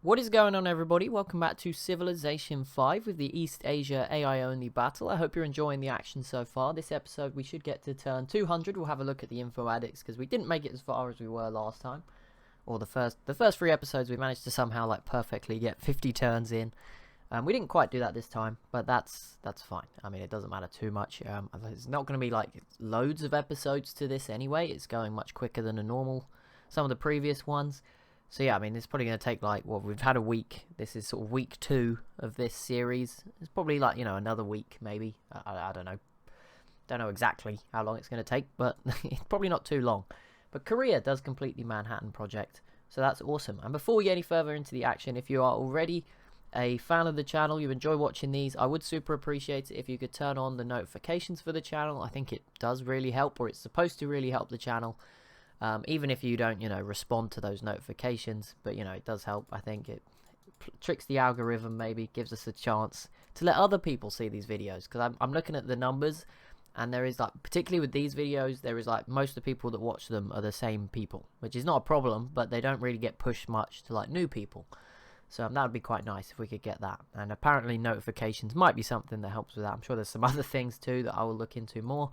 What is going on, everybody? Welcome back to Civilization 5 with the East Asia AI-only battle. I hope you're enjoying the action so far. This episode, we should get to turn 200. We'll have a look at the info addicts, because we didn't make it as far as we were last time. Or the first 3 episodes, we managed to somehow, like, perfectly get 50 turns in. We didn't quite do that this time, but that's fine. I mean, it doesn't matter too much. It's not going to be, like, loads of episodes to this anyway. It's going much quicker than some of the previous ones. So yeah, I mean, it's probably going to take, like, well, we've had a week. This is sort of week 2 of this series. It's probably, like, you know, another week, maybe. I don't know. Don't know exactly how long it's going to take, but it's probably not too long. But Korea does complete the Manhattan Project, so that's awesome. And before we get any further into the action, if you are already a fan of the channel, you enjoy watching these, I would super appreciate it if you could turn on the notifications for the channel. I think it does really help, or it's supposed to really help the channel. Even if you don't, respond to those notifications, but, it does help. I think it tricks the algorithm, maybe gives us a chance to let other people see these videos, because I'm looking at the numbers, and there is, like, particularly with these videos, there is, like, most of the people that watch them are the same people, which is not a problem, but they don't really get pushed much to, like, new people. So that would be quite nice if we could get that. And apparently notifications might be something that helps with that. I'm sure there's some other things too that I will look into more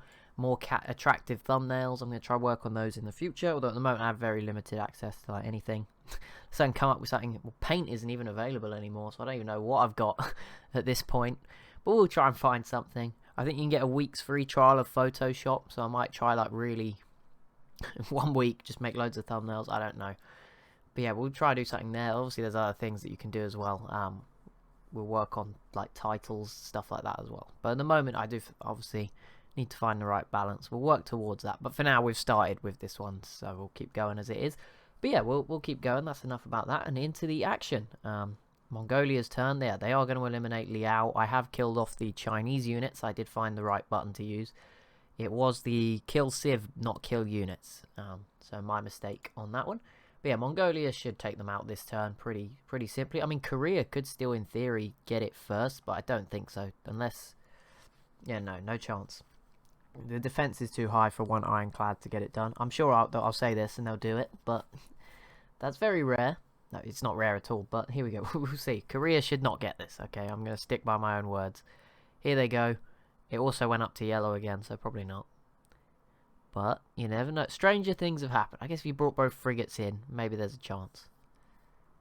attractive thumbnails. I'm going to try work on those in the future, although at the moment I have very limited access to, like, anything. So I can come up with something. Well, paint isn't even available anymore, so I don't even know what I've got at this point, but we'll try and find something. I think you can get a week's free trial of Photoshop, so I might try, like, really 1 week, just make loads of thumbnails. I don't know. But yeah, we'll try to do something there. Obviously there's other things that you can do as well. We'll work on, like, titles, stuff like that as well. But at the moment I do obviously need to find the right balance. We'll work towards that. But for now we've started with this one, so we'll keep going as it is. But yeah, we'll keep going. That's enough about that, and into the action. Mongolia's turn there. They are going to eliminate Liao. I have killed off the Chinese units. I did find the right button to use. It was the kill civ, not kill units. So my mistake on that one. But yeah, Mongolia should take them out this turn pretty simply. I mean, Korea could still, in theory, get it first, but I don't think so. Unless... yeah, no chance. The defense is too high for one ironclad to get it done. I'm sure I'll say this and they'll do it, but that's very rare. No, it's not rare at all, but here we go. We'll see. Korea should not get this, okay? I'm going to stick by my own words. Here they go. It also went up to yellow again, so probably not. But you never know. Stranger things have happened. I guess if you brought both frigates in, maybe there's a chance.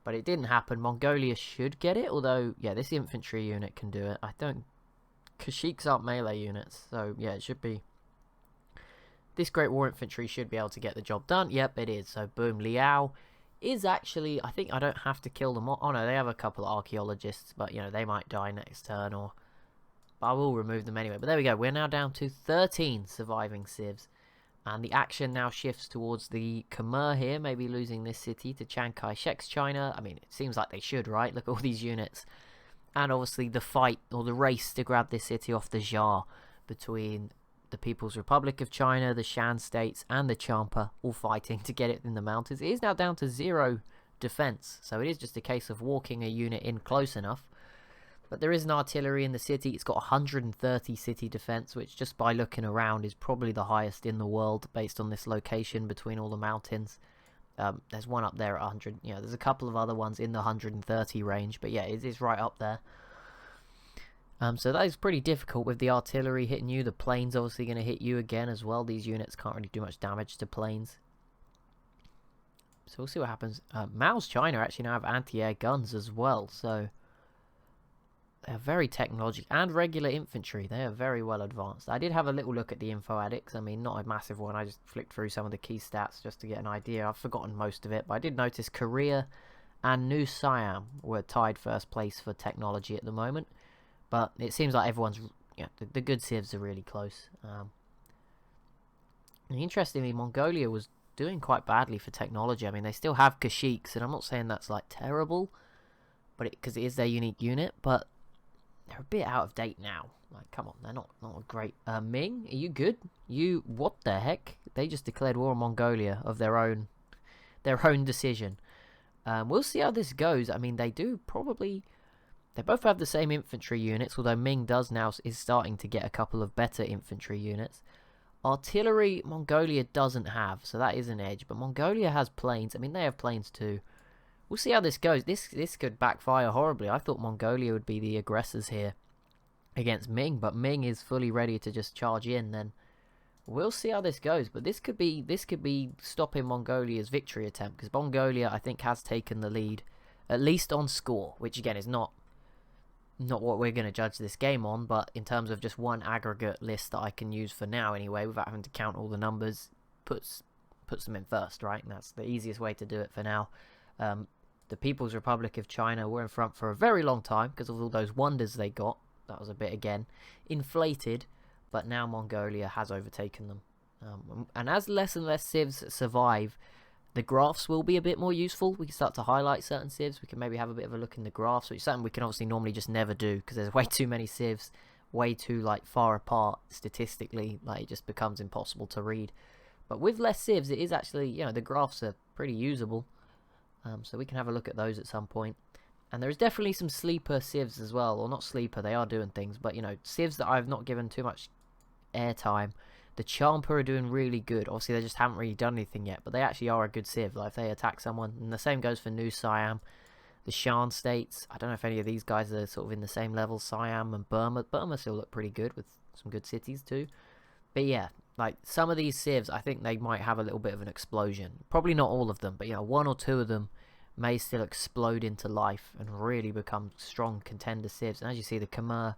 But it didn't happen. Mongolia should get it, although, yeah, this infantry unit can do it. I don't... Kashyyyks aren't melee units, so yeah, it should be... This Great War Infantry should be able to get the job done. Yep, it is. So, boom. Liao is actually... I think I don't have to kill them all. Oh, no, they have a couple of archaeologists, but, they might die next turn, or... But I will remove them anyway. But there we go. We're now down to 13 surviving civs. And the action now shifts towards the Khmer here, maybe losing this city to Chiang Kai-shek's China. I mean, it seems like they should, right? Look at all these units. And obviously the fight, or the race to grab this city off the Shah between the People's Republic of China, the Shan states, and the Champa, all fighting to get it in the mountains. It is now down to 0 defense, so it is just a case of walking a unit in close enough. But there is an artillery in the city. It's got 130 city defense, which just by looking around is probably the highest in the world based on this location between all the mountains. There's one up there at 100. There's a couple of other ones in the 130 range, but yeah, it is right up there. So that is pretty difficult with the artillery hitting you. The planes obviously going to hit you again as well. These units can't really do much damage to planes. So we'll see what happens. Mao's China actually now have anti-air guns as well, so... They're very technological, and regular infantry. They are very well advanced. I did have a little look at the info addicts. I mean, not a massive one. I just flicked through some of the key stats just to get an idea. I've forgotten most of it, but I did notice Korea and New Siam were tied first place for technology at the moment. But it seems like everyone's... the good civs are really close. Interestingly, Mongolia was doing quite badly for technology. I mean, they still have Kashyyyks, and I'm not saying that's, like, terrible, but because it is their unique unit, but... they're a bit out of date now. Like, come on, they're not a great... Ming, are you good? What the heck? They just declared war on Mongolia of their own decision. We'll see how this goes. I mean, they do probably... They both have the same infantry units, although Ming is starting to get a couple of better infantry units. Artillery, Mongolia doesn't have, so that is an edge. But Mongolia has planes. I mean, they have planes too. We'll see how this goes. This could backfire horribly. I thought Mongolia would be the aggressors here against Ming, but Ming is fully ready to just charge in. Then we'll see how this goes. But this could be stopping Mongolia's victory attempt, because Mongolia, I think, has taken the lead, at least on score, which again is not what we're going to judge this game on, but in terms of just one aggregate list that I can use for now anyway, without having to count all the numbers, puts them in first, right? And that's the easiest way to do it for now. The People's Republic of China were in front for a very long time because of all those wonders they got. That was a bit, again, inflated, but now Mongolia has overtaken them. And as less and less civs survive, the graphs will be a bit more useful. We can start to highlight certain civs. We can maybe have a bit of a look in the graphs, which is something we can obviously normally just never do because there's way too many civs, way too far apart statistically. It just becomes impossible to read. But with less civs, it is actually, the graphs are pretty usable. So we can have a look at those at some point. And there's definitely some sleeper civs as well. Or not sleeper, they are doing things. But, civs that I've not given too much airtime. The Champa are doing really good. Obviously, they just haven't really done anything yet. But they actually are a good civ. If they attack someone. And the same goes for New Siam. The Shan states. I don't know if any of these guys are sort of in the same level. Siam and Burma. Burma still look pretty good with some good cities too. But yeah. Some of these civs, I think they might have a little bit of an explosion. Probably not all of them, but one or two of them may still explode into life and really become strong contender civs. And as you see, the Khmer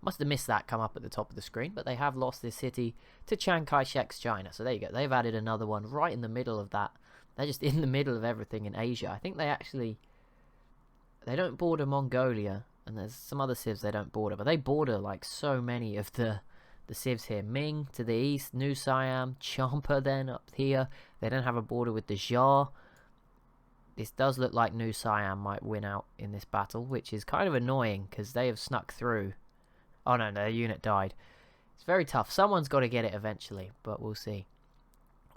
must have missed that come up at the top of the screen, but they have lost this city to Chiang Kai-shek's China. So there you go. They've added another one right in the middle of that. They're just in the middle of everything in Asia. I think they don't border Mongolia, and there's some other civs they don't border, but they border so many of the civs here. Ming to the east, New Siam, Champa then up here. They don't have a border with the Xia. This does look like New Siam might win out in this battle, which is kind of annoying because they have snuck through. Oh no, their unit died. It's very tough. Someone's got to get it eventually, but we'll see.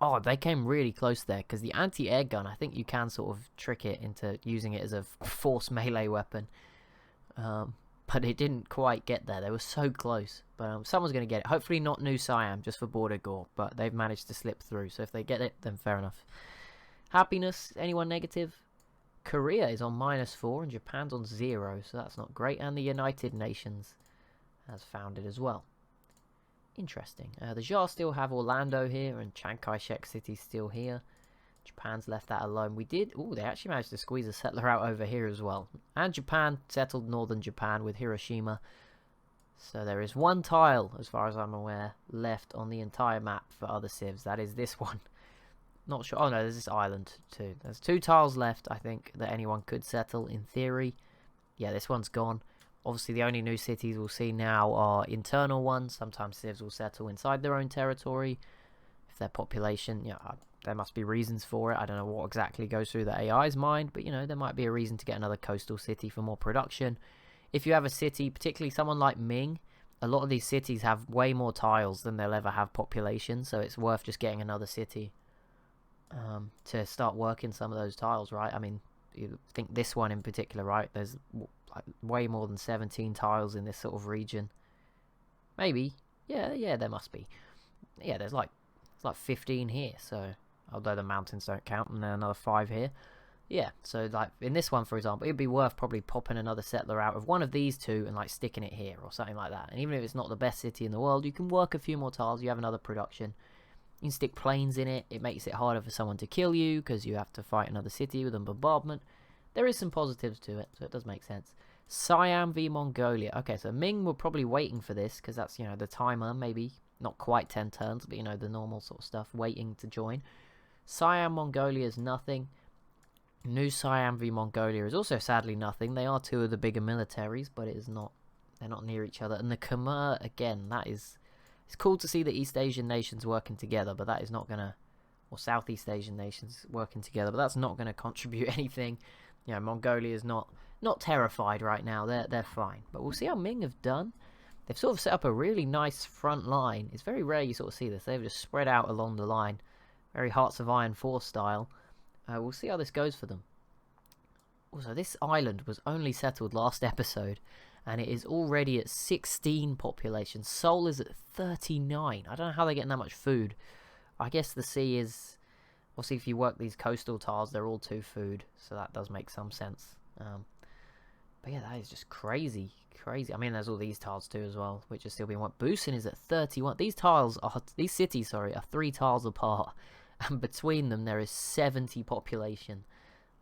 Oh, they came really close there because the anti-air gun, I think you can sort of trick it into using it as a force melee weapon. But it didn't quite get there. They were so close. But someone's going to get it. Hopefully not New Siam, just for border gore. But they've managed to slip through. So if they get it, then fair enough. Happiness, anyone negative? Korea is on -4 and Japan's on 0. So that's not great. And the United Nations has found it as well. Interesting. The Xia still have Orlando here and Chiang Kai-shek City's still here. Japan's left that alone. They actually managed to squeeze a settler out over here as well. And Japan settled northern Japan with Hiroshima. So there is one tile, as far as I'm aware, left on the entire map for other civs. That is this one. Not sure. Oh no, there's this island too. There's 2 tiles left, I think, that anyone could settle in theory. Yeah, this one's gone. Obviously, the only new cities we'll see now are internal ones. Sometimes civs will settle inside their own territory. If their population, there must be reasons for it. I don't know what exactly goes through the AI's mind, but there might be a reason to get another coastal city for more production. If you have a city, particularly someone like Ming, a lot of these cities have way more tiles than they'll ever have population, so it's worth just getting another city to start working some of those tiles, right? I mean, you think this one in particular, right? There's way more than 17 tiles in this sort of region. Maybe. Yeah, there must be. Yeah, there's like 15 here, so although the mountains don't count, and then another 5 here. Yeah, so in this one, for example, it'd be worth probably popping another settler out of one of these 2 and sticking it here or something like that. And even if it's not the best city in the world, you can work a few more tiles. You have another production. You can stick planes in it. It makes it harder for someone to kill you because you have to fight another city with a bombardment. There is some positives to it, so it does make sense. Siam v Mongolia. Okay, so Ming were probably waiting for this because that's the timer, maybe not quite 10 turns, but the normal sort of stuff, waiting to join. Siam Mongolia is nothing. New Siam v Mongolia is also sadly nothing. They are 2 of the bigger militaries, but they're not near each other. And the Khmer, again, it's cool to see the East Asian nations working together, but that is not gonna, or Southeast Asian nations working together, but that's not gonna contribute anything. Mongolia is not terrified right now. They're fine. But we'll see how Ming have done. They've sort of set up a really nice front line. It's very rare you sort of see this. They've just spread out along the line. Very Hearts of Iron 4 style. We'll see how this goes for them. Also, this island was only settled last episode, and it is already at 16 population. Seoul is at 39. I don't know how they're getting that much food. I guess the sea is Obviously, if you work these coastal tiles, they're all 2 food, so that does make some sense. But yeah, that is just crazy. I mean, there's all these tiles too as well, which are still being worked. Boosin is at 31. These cities, sorry, are 3 tiles apart, and between them there is 70 population.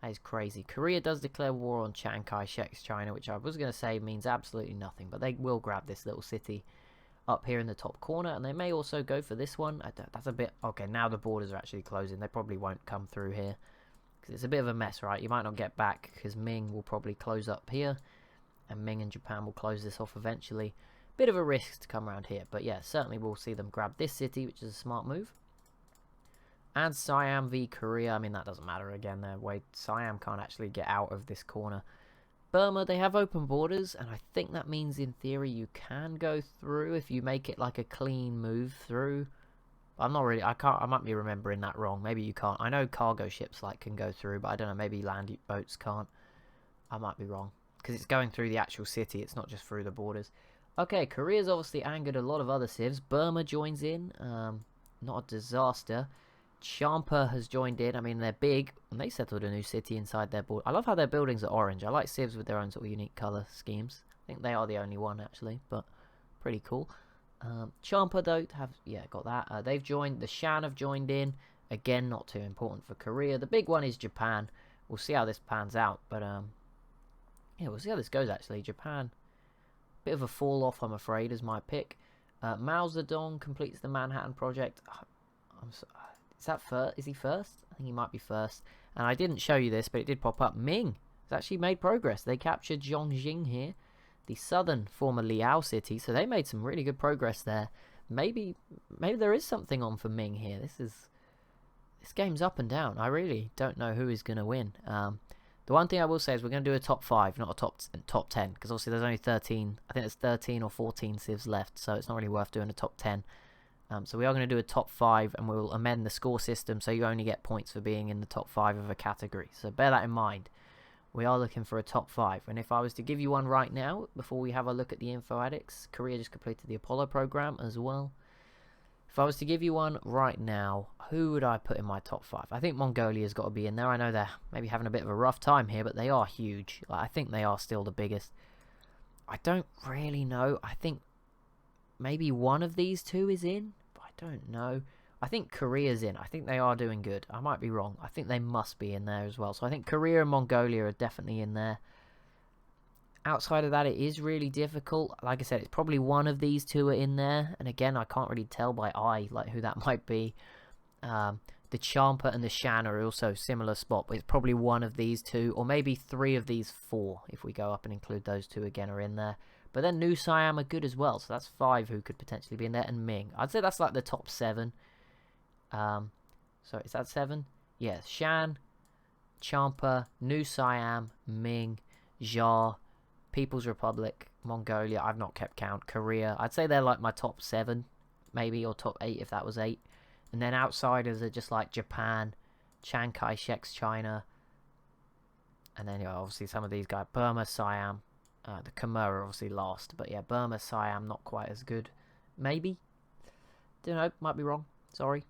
That is crazy. Korea does declare war on Chiang Kai-shek's China, which I was going to say means absolutely nothing, but they will grab this little city up here in the top corner, and they may also go for this one. That's a bit... Okay, now the borders are actually closing. They probably won't come through here, because it's a bit of a mess, right? You might not get back, because Ming will probably close up here, and Ming and Japan will close this off eventually. Bit of a risk to come around here, but yeah, certainly we'll see them grab this city, which is a smart move. And Siam v Korea, I mean, that doesn't matter again. Siam can't actually get out of this corner. Burma, they have open borders, and I think that means in theory you can go through if you make it like a clean move through. I'm not really, I might be remembering that wrong. Maybe you can't. I know cargo ships like can go through, but I don't know, maybe land boats can't. I might be wrong, because it's going through the actual city, it's not just through the borders. Okay, Korea's obviously angered a lot of other civs. Burma joins in, not a disaster. Champa has joined in. I mean, they're big, and they settled a new city inside their border. I love how their buildings are orange. I like civs with their own sort of unique colour schemes. I think they are the only one, actually, but pretty cool. Champa, though, got that. They've joined. The Shan have joined in. Again, not too important for Korea. The big one is Japan. We'll see how this pans out, but yeah, we'll see how this goes, actually. Japan, bit of a fall off, I'm afraid, is my pick. Mao Zedong completes the Manhattan Project. Is that first? Is he first? I think he might be first. And I didn't show you this, but it did pop up. Ming has actually made progress. They captured Zhongjing here, the southern former Liao city. So they made some really good progress there. Maybe there is something on for Ming here. This game's up and down. I really don't know who is going to win. The one thing I will say is we're going to do a top 5, not a top 10, because obviously there's only 13. I think there's 13 or 14 civs left, so it's not really worth doing a top 10. So we are going to do a top 5, and we'll amend the score system so you only get points for being in the top 5 of a category. So bear that in mind. We are looking for a top 5. And if I was to give you one right now, before we have a look at the info addicts, Korea just completed the Apollo program as well. If I was to give you one right now, who would I put in my top 5? I think Mongolia's got to be in there. I know they're maybe having a bit of a rough time here, but they are huge. I think they are still the biggest. I don't really know. I think maybe one of these two is in. Don't know. I think Korea's in. I think they are doing good. I might be wrong. I think they must be in there as well. So I think Korea and Mongolia are definitely in there. Outside of that, it is really difficult. Like I said, it's probably one of these two are in there. And again, I can't really tell by eye like who that might be. The Champa and the Shan are also similar spot, but it's probably one of these two, or maybe 3 of these 4, if we go up and include those 2 again, are in there. But then New Siam are good as well, so that's 5 who could potentially be in there, and Ming. I'd say that's like the top 7. So is that 7? Yeah, Shan, Champa, New Siam, Ming, Xia, People's Republic, Mongolia. I've not kept count. Korea. I'd say they're like my top 7, maybe, or top 8 if that was 8. And then outsiders are just like Japan, Chiang Kai-shek's China, and then obviously some of these guys, Burma, Siam. The Khmer are obviously last, but yeah, Burma, Siam, not quite as good. Maybe. Don't know, might be wrong. Sorry.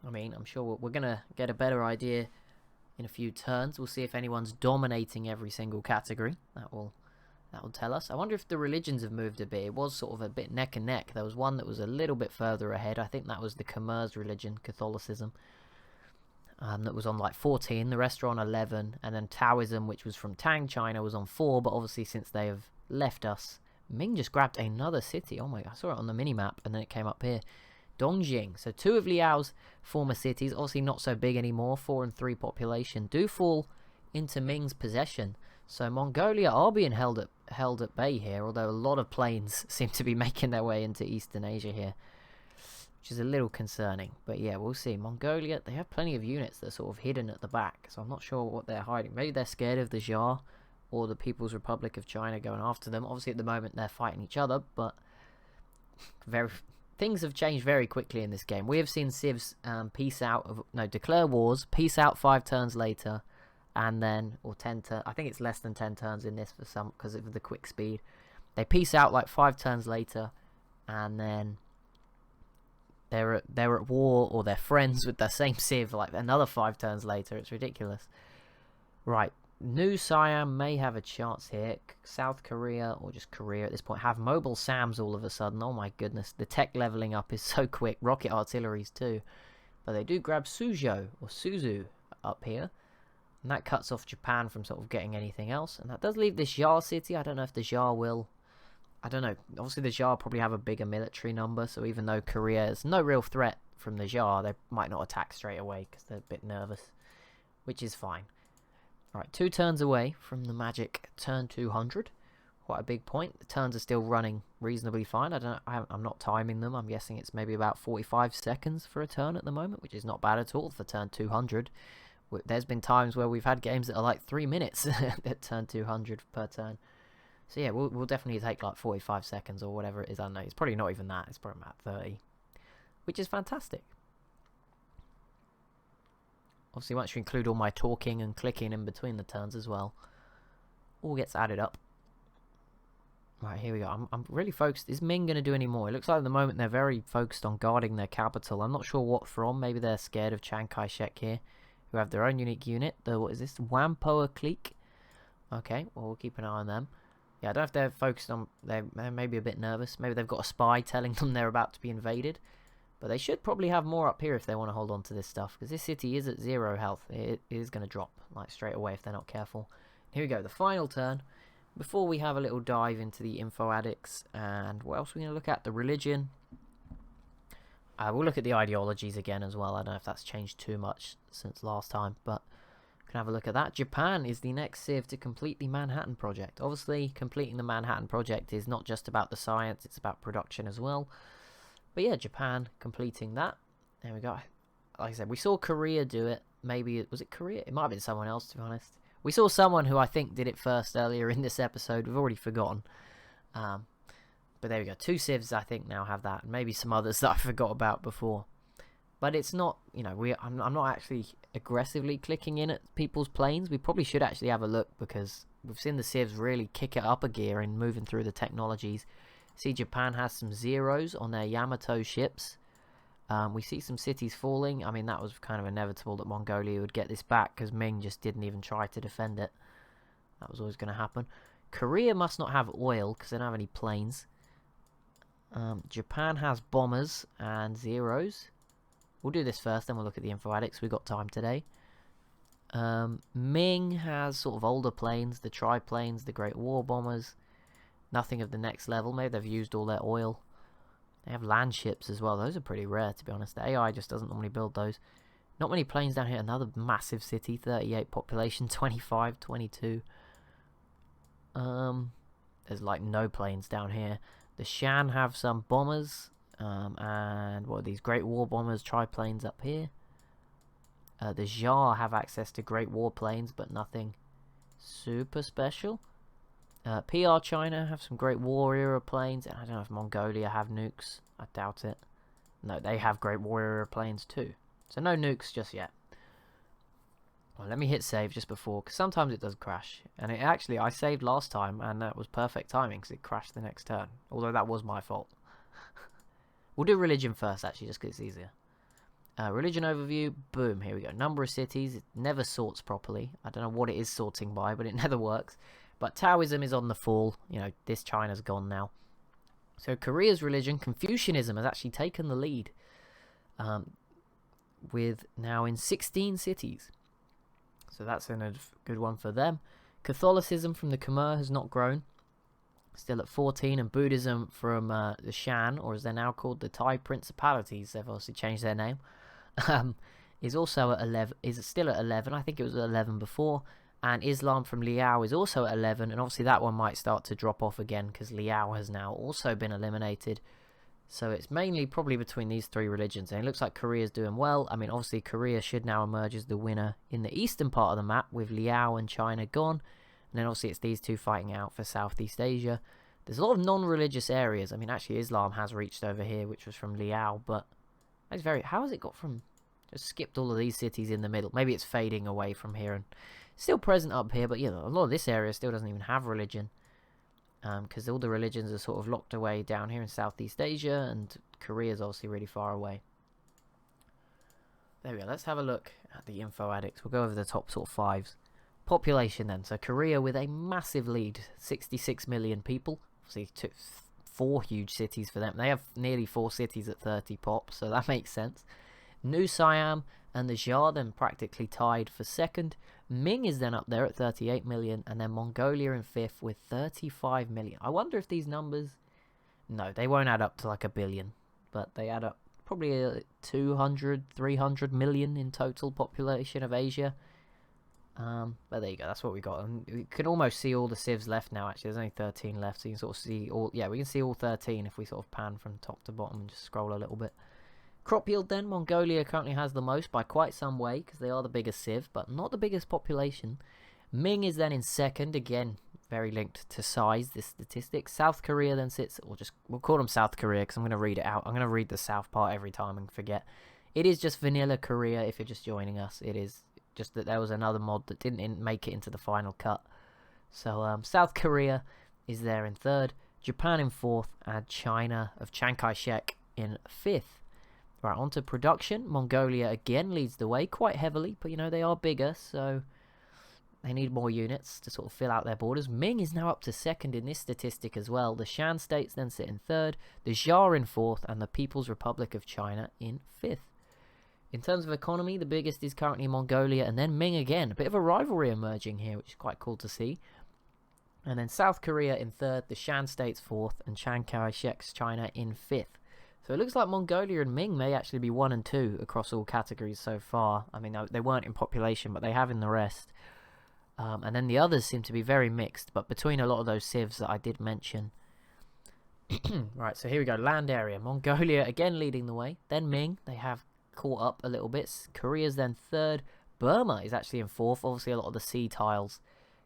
I mean, I'm sure we're going to get a better idea in a few turns. We'll see if anyone's dominating every single category. That will tell us. I wonder if the religions have moved a bit. It was sort of a bit neck and neck. There was one that was a little bit further ahead. I think that was the Khmer's religion, Catholicism. That was on like 14, the rest are on 11, and then Taoism, which was from Tang, China, was on 4, but obviously since they have left us, Ming just grabbed another city. Oh my god, I saw it on the mini-map, and then it came up here. Dongjing, so 2 of Liao's former cities, obviously not so big anymore, 4 and 3 population, do fall into Ming's possession. So Mongolia are being held at bay here, although a lot of planes seem to be making their way into Eastern Asia here, which is a little concerning. But yeah, we'll see. Mongolia, they have plenty of units that are sort of hidden at the back, so I'm not sure what they're hiding. Maybe they're scared of the Xia or the People's Republic of China going after them. Obviously, at the moment, they're fighting each other, but things have changed very quickly in this game. We have seen civs declare wars, peace out 5 turns later, and then, or 10 turns, I think it's less than 10 turns in this for some, because of the quick speed. They peace out like 5 turns later, and then they're at war or they're friends with the same civ like another 5 turns later. It's ridiculous. Right, New Siam may have a chance here. South Korea, or just Korea at this point, have mobile SAMs all of a sudden. Oh my goodness, the tech leveling up is so quick. Rocket artilleries too. But they do grab Suzhou, or Suzu, up here. And that cuts off Japan from sort of getting anything else. And that does leave this Jar city. I don't know if the Jar will... I don't know. Obviously the Jar probably have a bigger military number. So even though Korea is no real threat from the Jar, they might not attack straight away because they're a bit nervous. Which is fine. Alright, 2 turns away from the magic turn 200. Quite a big point. The turns are still running reasonably fine. I'm not timing them. I'm guessing it's maybe about 45 seconds for a turn at the moment, which is not bad at all for turn 200. There's been times where we've had games that are like 3 minutes at turn 200 per turn. So yeah, we'll definitely take like 45 seconds or whatever it is. I don't know. It's probably not even that. It's probably about 30. Which is fantastic. Obviously, once you include all my talking and clicking in between the turns as well, all gets added up. Right, here we go. I'm really focused. Is Ming going to do any more? It looks like at the moment they're very focused on guarding their capital. I'm not sure what from. Maybe they're scared of Chiang Kai-shek here, who have their own unique unit. What is this? Whampoa clique. Okay, well, we'll keep an eye on them. Yeah, I don't know if they're focused on... They're maybe a bit nervous. Maybe they've got a spy telling them they're about to be invaded. But they should probably have more up here if they want to hold on to this stuff. Because this city is at 0 health. It is going to drop like straight away if they're not careful. Here we go, the final turn. Before we have a little dive into the info addicts. And what else are we going to look at? The religion. We'll look at the ideologies again as well. I don't know if that's changed too much since last time. But we can have a look at that. Japan is the next civ to complete the Manhattan Project. Obviously, completing the Manhattan Project is not just about the science. It's about production as well. But yeah, Japan completing that. There we go. Like I said, we saw Korea do it. Maybe, was it Korea? It might have been someone else, to be honest. We saw someone who I think did it first earlier in this episode. We've already forgotten. But there we go. 2 civs, I think, now have that. And maybe some others that I forgot about before. But it's not, you know, I'm not actually aggressively clicking in at people's planes. We probably should actually have a look because we've seen the civs really kick it up a gear in moving through the technologies. See, Japan has some zeros on their Yamato ships. We see some cities falling. I mean, that was kind of inevitable that Mongolia would get this back because Ming just didn't even try to defend it. That was always going to happen. Korea must not have oil because they don't have any planes. Japan has bombers and zeros. We'll do this first, then we'll look at the info addicts. We've got time today. Ming has sort of older planes, the triplanes, the Great War bombers. Nothing of the next level. Maybe they've used all their oil. They have land ships as well. Those are pretty rare, to be honest. The AI just doesn't normally build those. Not many planes down here. Another massive city. 38 population. 25, 22. There's like no planes down here. The Shan have some bombers. And what are these? Great War bombers. Triplanes up here. The Jar have access to Great War planes, but nothing super special. PR China have some Great War era planes, and I don't know if Mongolia have nukes. I doubt it. No, they have Great War era planes too. So no nukes just yet. Well, let me hit save just before, because sometimes it does crash. And it actually, I saved last time, and that was perfect timing, because it crashed the next turn. Although that was my fault. We'll do religion first, actually, just because it's easier. Religion overview, boom, here we go. Number of cities, it never sorts properly. I don't know what it is sorting by, but it never works. But Taoism is on the fall. You know, this China's gone now. So Korea's religion, Confucianism, has actually taken the lead. With now in 16 cities. So that's a good one for them. Catholicism from the Khmer has not grown. Still at 14. And Buddhism from the Shan, or as they're now called, the Thai Principalities. They've obviously changed their name. Is also at 11. Is still at 11. I think it was at 11 before. And Islam from Liao is also at 11, and obviously that one might start to drop off again because Liao has now also been eliminated. So it's mainly probably between these 3 religions, and it looks like Korea's doing well. I mean, obviously Korea should now emerge as the winner in the eastern part of the map with Liao and China gone. And then obviously it's these 2 fighting out for Southeast Asia. There's a lot of non-religious areas. I mean, actually Islam has reached over here, which was from Liao, but it's very... How has it got from... Just skipped all of these cities in the middle. Maybe it's fading away from here and... Still present up here, but you know, a lot of this area still doesn't even have religion. Because all the religions are sort of locked away down here in Southeast Asia, and Korea's obviously really far away. There we go. Let's have a look at the info addicts. We'll go over the top sort of fives. Population then. So Korea with a massive lead, 66 million people. Obviously took 4 huge cities for them. They have nearly 4 cities at 30 pop, so that makes sense. New Siam and the Xia then practically tied for second. Ming is then up there at 38 million, and then Mongolia in 5th with 35 million. I wonder if these numbers... No, they won't add up to like a billion, but they add up probably 200, 300 million in total population of Asia. But there you go, that's what we got. And we can almost see all the civs left now, actually. There's only 13 left, so you can sort of see all... Yeah, we can see all 13 if we sort of pan from top to bottom and just scroll a little bit. Crop yield then, Mongolia currently has the most by quite some way, because they are the biggest civ, but not the biggest population. Ming is then in second, again, very linked to size, this statistic. South Korea then sits, or just, we'll call them South Korea, because I'm going to read it out. I'm going to read the South part every time and forget. It is just vanilla Korea if you're just joining us. It is just that there was another mod that didn't make it into the final cut. So South Korea is there in 3rd, Japan in 4th, and China of Chiang Kai-shek in 5th. Right, on to production. Mongolia again leads the way quite heavily, but you know, they are bigger, so they need more units to sort of fill out their borders. Ming is now up to 2nd in this statistic as well. The Shan states then sit in 3rd, the Xia in 4th, and the People's Republic of China in 5th. In terms of economy, the biggest is currently Mongolia, and then Ming again. A bit of a rivalry emerging here, which is quite cool to see. And then South Korea in 3rd, the Shan states 4th, and Chiang Kai-shek's China in 5th. So it looks like Mongolia and Ming may actually be 1 and 2 across all categories so far. I mean, they weren't in population, but they have in the rest. And then the others seem to be very mixed, but between a lot of those civs that I did mention. Right, so here we go. Land area. Mongolia again leading the way. Then Ming. They have caught up a little bit. Korea's then 3rd. Burma is actually in 4th. Obviously, a lot of the sea tiles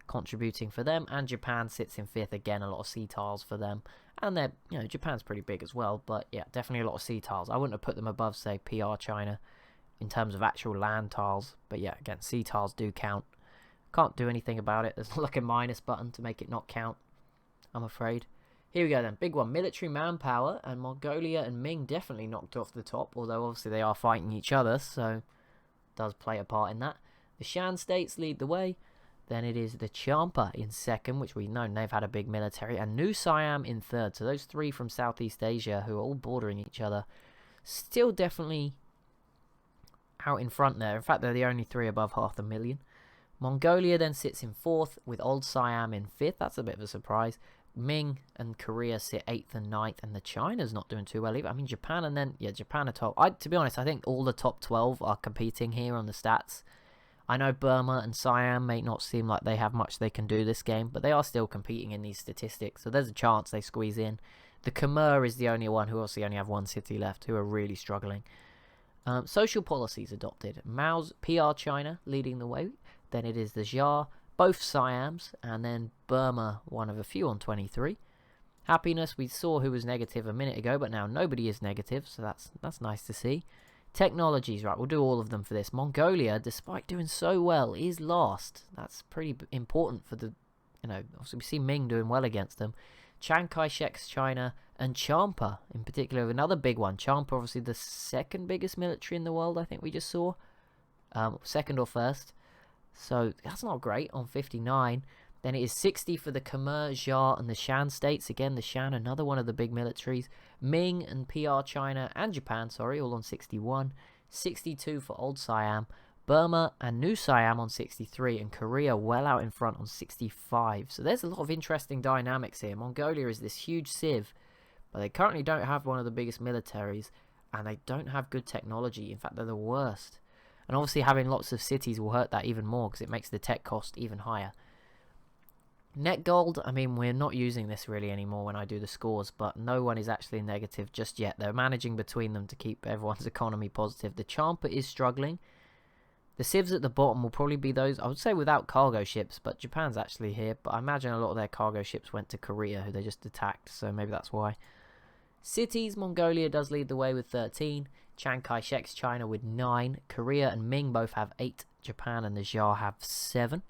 contributing for them. And Japan sits in 5th. Again, a lot of sea tiles for them. And they're, you know, Japan's pretty big as well, but yeah, definitely a lot of sea tiles. I wouldn't have put them above, say, PR China in terms of actual land tiles, but yeah, again, sea tiles do count. Can't do anything about it. There's like a minus button to make it not count, I'm afraid. Here we go then, big one, military manpower, and Mongolia and Ming definitely knocked off the top, although obviously they are fighting each other, so it does play a part in that. The Shan states lead the way. Then it is the Champa in 2nd, which we've known they've had a big military, and New Siam in 3rd. So those 3 from Southeast Asia who are all bordering each other, still definitely out in front there. In fact, they're the only 3 above 500,000. Mongolia then sits in 4th with Old Siam in 5th. That's a bit of a surprise. Ming and Korea sit 8th and 9th, and the China's not doing too well either. I mean, Japan and then, yeah, Japan are top. To be honest, I think all the top 12 are competing here on the stats. I know Burma and Siam may not seem like they have much they can do this game, but they are still competing in these statistics, so there's a chance they squeeze in. The Khmer is the only one who obviously only have 1 city left, who are really struggling. Social policies adopted. Mao's PR China leading the way, then it is the Xia, both Siams, and then Burma, one of a few on 23. Happiness, we saw who was negative a minute ago, but now nobody is negative, so that's nice to see. Technologies, right, we'll do all of them for this. Mongolia, despite doing so well, is last. That's pretty important for the, you know, obviously we see Ming doing well against them. Chiang Kai-shek's China, and Champa in particular, another big one. Champa, obviously the 2nd biggest military in the world, I think we just saw. 2nd or 1st. So that's not great on 59. Then it is 60 for the Khmer, Xia, and the Shan states. Again, the Shan, another one of the big militaries. Ming and PR China and Japan, sorry, all on 61. 62 for Old Siam. Burma and New Siam on 63. And Korea well out in front on 65. So there's a lot of interesting dynamics here. Mongolia is this huge civ, but they currently don't have one of the biggest militaries. And they don't have good technology. In fact, they're the worst. And obviously having lots of cities will hurt that even more, because it makes the tech cost even higher. Net gold, I mean, we're not using this really anymore when I do the scores, but no one is actually negative just yet. They're managing between them to keep everyone's economy positive. The Champa is struggling. The civs at the bottom will probably be those, I would say, without cargo ships, but Japan's actually here. But I imagine a lot of their cargo ships went to Korea, who they just attacked, so maybe that's why. Cities, Mongolia does lead the way with 13. Chiang Kai-shek's China with 9. Korea and Ming both have 8. Japan and the Xia have 7.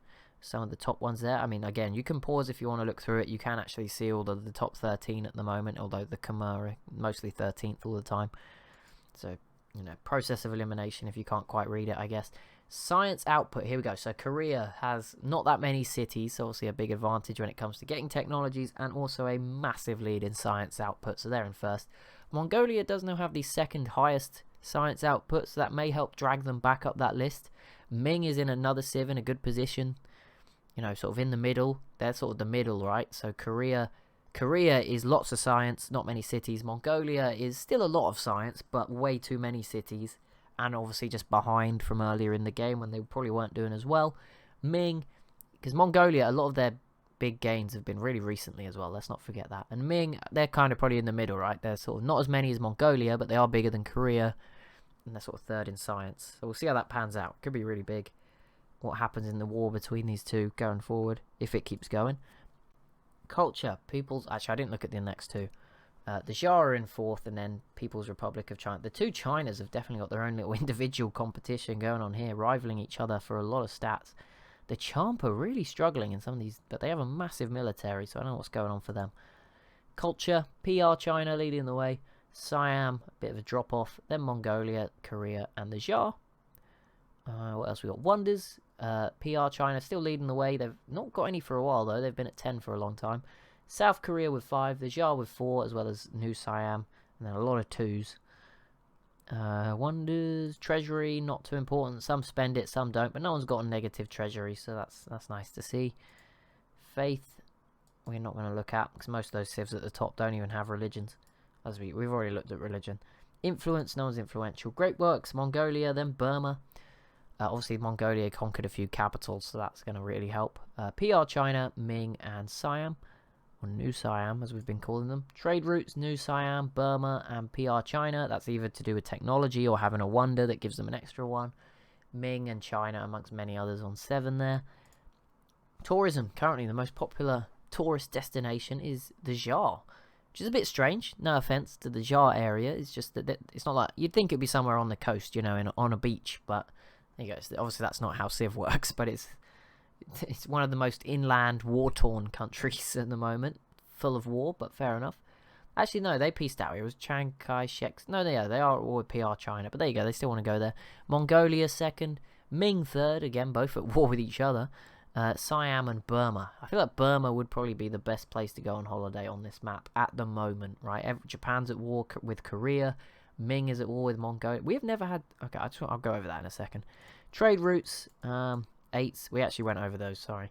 some of the top ones there. I mean, again, you can pause if you want to look through it. You can actually see all of the top 13 at the moment, although the Khmer are mostly 13th all the time. So, you know, process of elimination if you can't quite read it, I guess. Science output, here we go. So Korea has not that many cities, so obviously a big advantage when it comes to getting technologies, and also a massive lead in science output, so they're in first. Mongolia does now have the second highest science output, so that may help drag them back up that list. Ming is in another civ in a good position, you know, sort of in the middle. They're sort of the middle, right? So Korea is lots of science, not many cities. Mongolia is still a lot of science, but way too many cities. And obviously just behind from earlier in the game when they probably weren't doing as well. Ming, because Mongolia, a lot of their big gains have been really recently as well. Let's not forget that. And Ming, they're kind of probably in the middle, right? They're sort of not as many as Mongolia, but they are bigger than Korea. And they're sort of third in science. So we'll see how that pans out. Could be really big. What happens in the war between these two going forward, if it keeps going. Culture, people's... Actually, I didn't look at the next two. The Xia are in fourth, and then People's Republic of China. The two Chinas have definitely got their own little individual competition going on here, rivaling each other for a lot of stats. The Champ are really struggling in some of these, but they have a massive military, so I don't know what's going on for them. Culture, PR China leading the way. Siam, a bit of a drop-off. Then Mongolia, Korea, and the Xia. What else we got? Wonders, PR China still leading the way. They've not got any for a while, though. They've been at 10 for a long time. South Korea with 5, the Xia with 4, as well as New Siam, and then a lot of 2s. Wonders, Treasury, not too important. Some spend it, some don't, but no one's got a negative Treasury, so that's nice to see. Faith, we're not going to look at, because most of those civs at the top don't even have religions. As we've already looked at religion. Influence, no one's influential. Great works, Mongolia, then Burma. Obviously, Mongolia conquered a few capitals, so that's going to really help. PR China, Ming, and Siam. Or New Siam, as we've been calling them. Trade routes, New Siam, Burma, and PR China. That's either to do with technology or having a wonder that gives them an extra one. Ming and China, amongst many others, on 7 there. Tourism, currently the most popular tourist destination is the Xia, which is a bit strange. No offense to the Xia area. It's just that it's not like... You'd think it'd be somewhere on the coast, you know, on a beach, but there you go. Obviously, that's not how Civ works, but it's one of the most inland, war-torn countries at the moment. Full of war, but fair enough. Actually, no, they pieced out. It was Chiang Kai-shek's... No, they are all with PR China, but there you go. They still want to go there. Mongolia second. Ming third. Again, both at war with each other. Siam and Burma. I feel like Burma would probably be the best place to go on holiday on this map at the moment, right? Japan's at war with Korea. Ming is at war with Mongolia. We have never had... Okay, I'll go over that in a second. Trade routes... 8s. We actually went over those, sorry.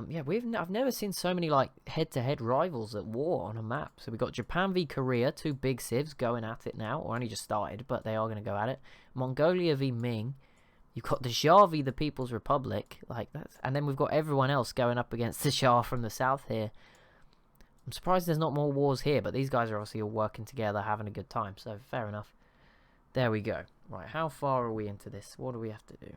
Yeah, I've never seen so many like head-to-head rivals at war on a map. So we've got Japan v Korea, 2 big civs going at it now, or only just started, but they are going to go at it. Mongolia v Ming. You've got the Xia v the People's Republic, like that's, and then we've got everyone else going up against the Xia from the south here. I'm surprised there's not more wars here, but these guys are obviously all working together, having a good time. So fair enough. There we go. Right, how far are we into this? What do we have to do?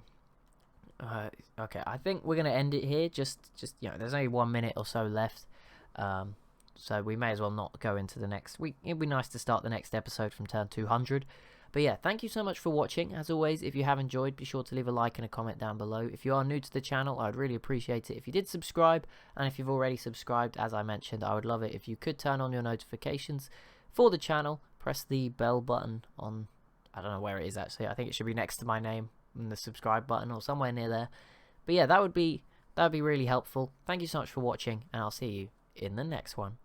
Okay, I think we're gonna end it here. Just you know, there's only 1 minute or so left, so we may as well not go into the next week. It'd be nice to start the next episode from turn 200. But yeah, thank you so much for watching. As always, if you have enjoyed, be sure to leave a like and a comment down below. If you are new to the channel, I'd really appreciate it if you did subscribe, and if you've already subscribed, as I mentioned, I would love it if you could turn on your notifications for the channel. Press the bell button on, I don't know where it is actually. I think it should be next to my name. And the subscribe button or somewhere near there. But yeah, that would be really helpful. Thank you so much for watching, and I'll see you in the next one.